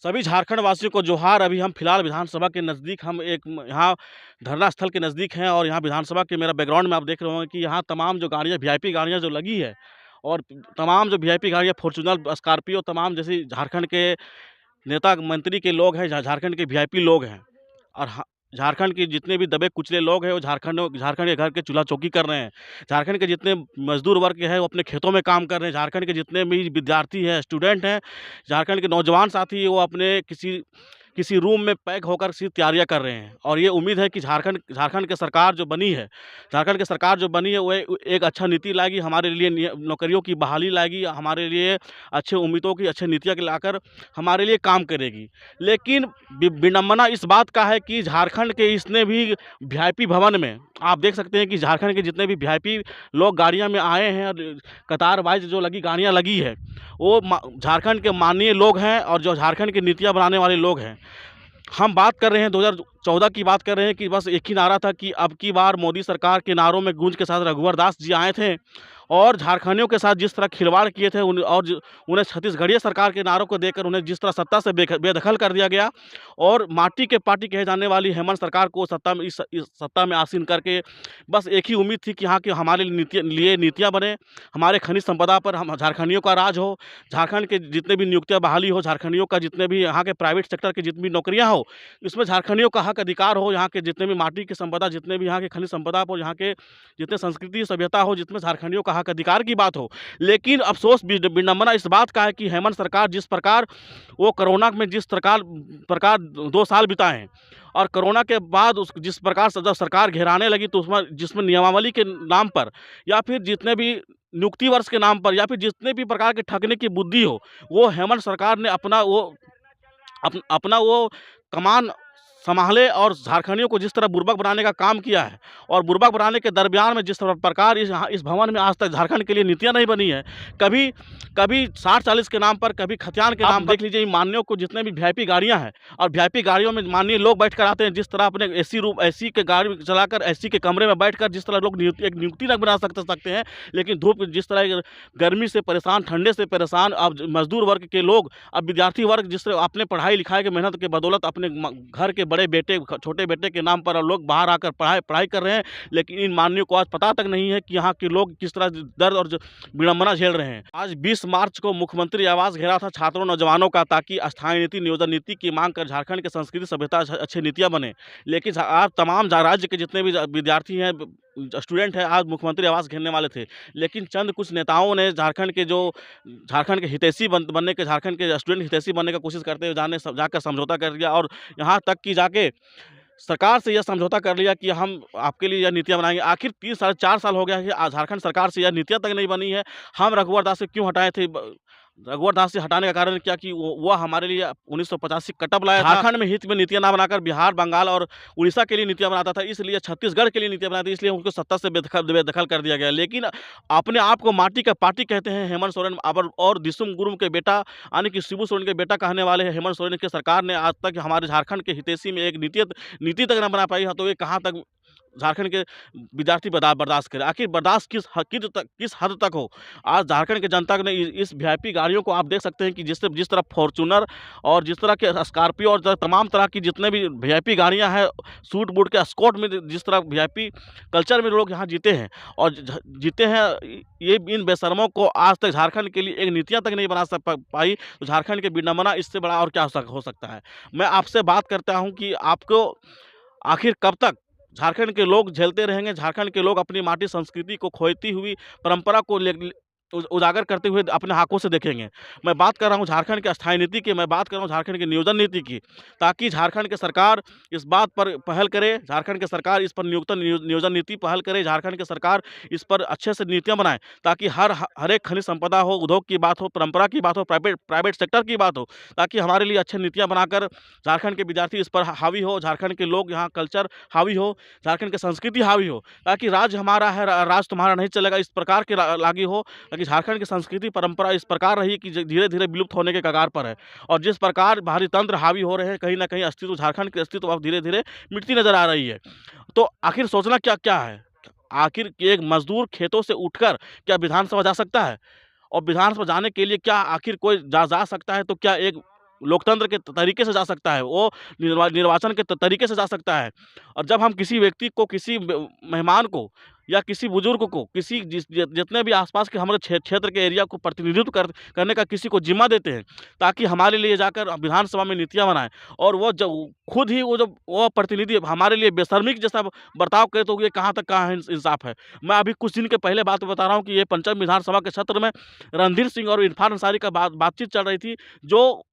सभी झारखंड वासियों को जोहार। अभी हम फिलहाल विधानसभा के नज़दीक हम एक यहाँ धरना स्थल के नज़दीक हैं और यहाँ विधानसभा के मेरा बैकग्राउंड में आप देख रहे होंगे कि यहाँ तमाम जो गाड़ियाँ वीआईपी गाड़ियाँ जो लगी है और तमाम जो वीआईपी गाड़ियाँ फॉर्च्यूनर, स्कॉर्पियो, तमाम जैसे झारखंड के नेता मंत्री के लोग हैं, झारखंड के वीआईपी लोग हैं। और झारखंड के जितने भी दबे कुचले लोग हैं वो झारखंड के घर के चूल्हा चौकी कर रहे हैं। झारखंड के जितने मजदूर वर्ग हैं वो अपने खेतों में काम कर रहे हैं। झारखंड के जितने भी विद्यार्थी हैं, स्टूडेंट हैं, झारखंड के नौजवान साथी वो अपने किसी रूम में पैक होकर सी तैयारियां कर रहे हैं। और ये उम्मीद है कि झारखंड की सरकार जो बनी है, वो एक अच्छा नीति लाएगी, हमारे लिए नौकरियों की बहाली लाएगी, हमारे लिए अच्छे उम्मीदों की अच्छी नीतियाँ लाकर हमारे लिए काम करेगी। लेकिन विडंबना इस बात का है कि झारखंड के इसने भी वीआईपी भवन में आप देख सकते हैं कि झारखंड के जितने भी वीआईपी लोग गाड़ियां में आए हैं और कतार वाइज जो गाड़ियां लगी है वो झारखंड के माननीय लोग हैं और जो झारखंड की नीतियां बनाने वाले लोग हैं। हम बात कर रहे हैं 2014 की बात कर रहे हैं कि बस एक ही नारा था कि अब की बार मोदी सरकार के नारों में गूंज के साथ रघुवर दास जी आए थे और झारखंडियों के साथ जिस तरह खिलवाड़ किए थे उन्हें छत्तीसगढ़ीय सरकार के नारों को देकर उन्हें जिस तरह सत्ता से बेदखल कर दिया गया और माटी के पार्टी कहे जाने वाली हेमंत सरकार को इस सत्ता में आसीन करके बस एक ही उम्मीद थी कि यहाँ के हमारे लिए नीतियाँ बने, हमारे खनिज संपदा पर हम झारखंडियों का राज हो, झारखंड के जितने भी नियुक्तियाँ बहाली हो, झारखंडियों का जितने भी यहाँ के प्राइवेट सेक्टर की जितनी भी नौकरियाँ हो, इसमें झारखंडियों का हक अधिकार हो, यहाँ के जितने भी माटी की संपदा, जितने भी यहाँ के खनिज संपदा पर यहाँ के जितने संस्कृति सभ्यता हो, जितने झारखंडियों का हक अधिकार की बात हो। लेकिन अफसोस विडंबना इस बात का है कि हेमंत सरकार जिस प्रकार वो कोरोना में जिस प्रकार 2 साल बिताए हैं और कोरोना के बाद जिस प्रकार से जब सरकार घेराने लगी तो उसमें जिसमें नियमावली के नाम पर या फिर जितने भी नियुक्ति वर्ष के नाम पर या फिर जितने भी प्रकार के ठगने की बुद्धि हो, वो हेमंत सरकार ने अपना वो कमान संभाले और झारखंडियों को जिस तरह बुर्बक बनाने का काम किया है और बुर्बक बनाने के दरमियान में जिस प्रकार इस भवन में आज तक झारखंड के लिए नीतियां नहीं बनी है, कभी 60-40 के नाम पर, कभी खतियान के नाम। देख लीजिए माननीयों को जितने भी वीआईपी गाड़ियां हैं और वीआईपी गाड़ियों में माननीय लोग बैठ कर आते हैं, जिस तरह अपने एसी के गाड़ी चलाकर एसी के कमरे में बैठ कर जिस तरह लोग एक नियुक्ति न बना सकते हैं, लेकिन धूप जिस तरह गर्मी से परेशान, ठंडे से परेशान अब मजदूर वर्ग के लोग, अब विद्यार्थी वर्ग जिस तरह अपने पढ़ाई लिखाई की मेहनत के बदौलत अपने घर के बड़े बेटे, छोटे बेटे के नाम पर लोग बाहर आकर पढ़ाई कर रहे हैं, लेकिन इन माननीयों को आज पता तक नहीं है कि यहाँ के लोग किस तरह दर्द और विडंबना झेल रहे हैं। आज 20 मार्च को मुख्यमंत्री आवास घेरा था छात्रों नौजवानों का, ताकि अस्थायी नीति, नियोजन नीति की मांग कर झारखंड के संस्कृति सभ्यता अच्छी नीतियाँ बने। लेकिन आज तमाम राज्य के जितने भी विद्यार्थी हैं, स्टूडेंट है, आज मुख्यमंत्री आवास घेरने वाले थे, लेकिन चंद कुछ नेताओं ने झारखंड के हितैषी बनने के, झारखंड के स्टूडेंट हितैषी बनने का कोशिश करते हुए जाकर समझौता कर लिया और यहाँ तक कि जाके सरकार से यह समझौता कर लिया कि हम आपके लिए यह नीतियाँ बनाएंगे। आखिर 4 साल हो गया है कि झारखंड सरकार से यह नीतियाँ तक नहीं बनी है। हम रघुवर दास से क्यों हटाए थे? रघुवर दास से हटाने का कारण क्या कि वो हमारे लिए 1985 कटअप लाया था। झारखंड में हित में नीतियाँ ना बनाकर बिहार, बंगाल और उड़ीसा के लिए नीतियाँ बनाता था, इसलिए छत्तीसगढ़ के लिए नीतियाँ बनाई थी, इसलिए उनको सत्ता से बेदखल कर दिया गया। लेकिन अपने आप को माटी का पार्टी कहते हैं हेमंत सोरेन और दिसुम गुरुम के बेटा यानी कि शिबू सोरेन के बेटा कहने वाले हेमंत सोरेन की सरकार ने आज तक हमारे झारखंड के हितैषी में एक नीति तक न बना पाई है, तो ये कहाँ तक झारखंड के विद्यार्थी बर्दाश्त करें? आखिर बर्दाश्त किस हद तक हो? आज झारखंड की जनता ने इस वीआईपी गाड़ियों को आप देख सकते हैं कि जिस तरह फॉर्च्यूनर और जिस तरह के स्कॉर्पियो और तमाम तरह की जितने भी वीआईपी गाड़ियां हैं, सूट बूट के एस्कॉर्ट में जिस तरह वीआईपी कल्चर में लोग यहाँ जीते हैं और जीते हैं, ये इन बेशर्मों को आज तक झारखंड के लिए एक नीतियाँ तक नहीं बना पाई, तो झारखंड के विडंबना इससे बड़ा और क्या हो सकता है? मैं आपसे बात करता हूँ कि आपको आखिर कब तक झारखंड के लोग झेलते रहेंगे? झारखंड के लोग अपनी माटी संस्कृति को खोती हुई परंपरा को उजागर करते हुए अपने आंखों से देखेंगे। मैं बात कर रहा हूं झारखंड की अस्थायी नीति की, मैं बात कर रहा हूं झारखंड की नियोजन नीति की, ताकि झारखंड की सरकार इस बात पर पहल करे, झारखंड की सरकार इस पर नियोजन नीति पहल करे, झारखंड की सरकार इस पर अच्छे से नीतियां बनाए, ताकि हर एक खनिज संपदा हो, उद्योग की बात हो, परंपरा की बात हो, प्राइवेट सेक्टर की बात हो, ताकि हमारे लिए अच्छी नीतियाँ बनाकर झारखंड के विद्यार्थी इस पर हावी हो, झारखंड के लोग यहाँ कल्चर हावी हो, झारखंड की संस्कृति हावी हो, ताकि राज्य हमारा है, राज तुम्हारा नहीं चलेगा, इस प्रकार के लागू हो, ताकि झारखंड की संस्कृति परंपरा इस प्रकार रही कि धीरे धीरे विलुप्त होने के कगार पर है। और जिस प्रकार बाहरी तंत्र हावी हो रहे हैं, कहीं ना कहीं अस्तित्व, झारखंड के अस्तित्व अब धीरे धीरे मिटती नजर आ रही है। तो आखिर सोचना क्या है? आखिर एक मजदूर खेतों से उठकर क्या विधानसभा जा सकता है? और विधानसभा जाने के लिए क्या आखिर कोई जा सकता है? तो क्या एक लोकतंत्र के तरीके से जा सकता है, वो निर्वाचन के तरीके से जा सकता है। और जब हम किसी व्यक्ति को, किसी मेहमान को या किसी बुजुर्ग को, किसी जितने भी आसपास के हमारे क्षेत्र के एरिया को प्रतिनिधित्व करने का किसी को जिम्मा देते हैं, ताकि हमारे लिए जाकर विधानसभा में नीतियाँ बनाएं, और वो जब खुद ही वो प्रतिनिधि हमारे लिए बेशर्मी जैसा बर्ताव करे, तो ये कहाँ तक का इंसाफ है। मैं अभी कुछ दिन के पहले बात बता रहा हूँ कि ये पंचम विधानसभा के सत्र में रणधीर सिंह और इरफान अंसारी का बातचीत चल रही थी, जो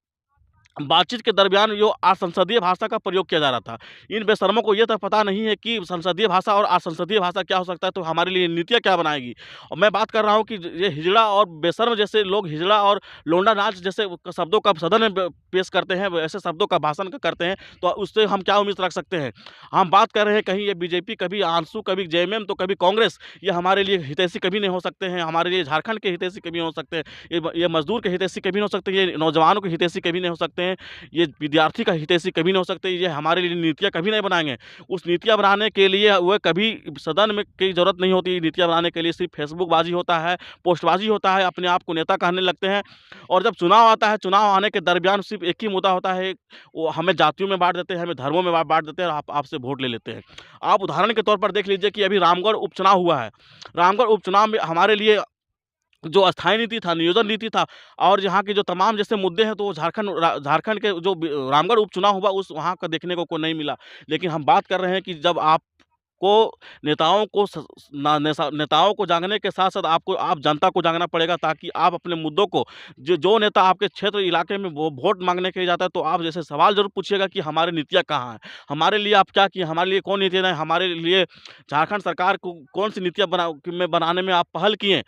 बातचीत के दरमियान जो असंसदीय भाषा का प्रयोग किया जा रहा था। इन बेशर्मों को ये तो पता नहीं है कि संसदीय भाषा और असंसदीय भाषा क्या हो सकता है, तो हमारे लिए नीतियाँ क्या बनाएगी। और मैं बात कर रहा हूँ कि ये हिजड़ा और बेशर्म जैसे लोग हिजड़ा और लोंडा नाच जैसे शब्दों का सदन में पेश करते हैं, ऐसे शब्दों का भाषण करते हैं, तो उससे हम क्या उम्मीद रख सकते हैं। हम बात कर रहे हैं, कहीं ये बीजेपी, कभी आंसू, कभी जेएमएम, तो कभी कांग्रेस, ये हमारे लिए हितैषी कभी नहीं हो सकते हैं। हमारे लिए झारखंड के हितैषी कभी नहीं हो सकते हैं, ये मजदूर के हितैषी कभी नहीं हो सकते, ये नौजवानों के हितैषी कभी नहीं हो सकते हैं, ये विद्यार्थी का हितैषी कभी नहीं हो सकते। ये हमारे लिए नीतियाँ कभी नहीं बनाएंगे। उस नीतियाँ बनाने के लिए वह कभी सदन में की जरूरत नहीं होती। नीतियाँ बनाने के लिए सिर्फ फेसबुकबाजी होता है, पोस्टबाजी होता है, अपने आप को नेता कहने लगते हैं। और जब चुनाव आता है, चुनाव आने के दरमियान सिर्फ एक ही मुद्दा होता है, वो हमें जातियों में बांट देते हैं, हमें धर्मों में बांट देते हैं, और आपसे वोट ले लेते हैं। आप उदाहरण के तौर पर देख लीजिए कि अभी रामगढ़ उपचुनाव हुआ है। रामगढ़ उपचुनाव में हमारे लिए जो अस्थायी नीति था, नियोजन नीति था, और यहाँ के जो तमाम जैसे मुद्दे हैं, तो वो झारखंड के जो रामगढ़ उपचुनाव हुआ, उस वहाँ का देखने को नहीं मिला। लेकिन हम बात कर रहे हैं कि जब आपको नेताओं को जागने के साथ-साथ आप जनता को जागना पड़ेगा, ताकि आप अपने मुद्दों को, जो नेता आपके क्षेत्र इलाके में वो वोट माँगने के लिए जाता है, तो आप जैसे सवाल ज़रूर पूछिएगा कि हमारी नीतियाँ कहाँ हैं? हमारे लिए आप क्या किए? हमारे लिए कौन नीतियाँ, हमारे लिए झारखंड सरकार को कौन-सी नीतियाँ बनाने में आप पहल किए?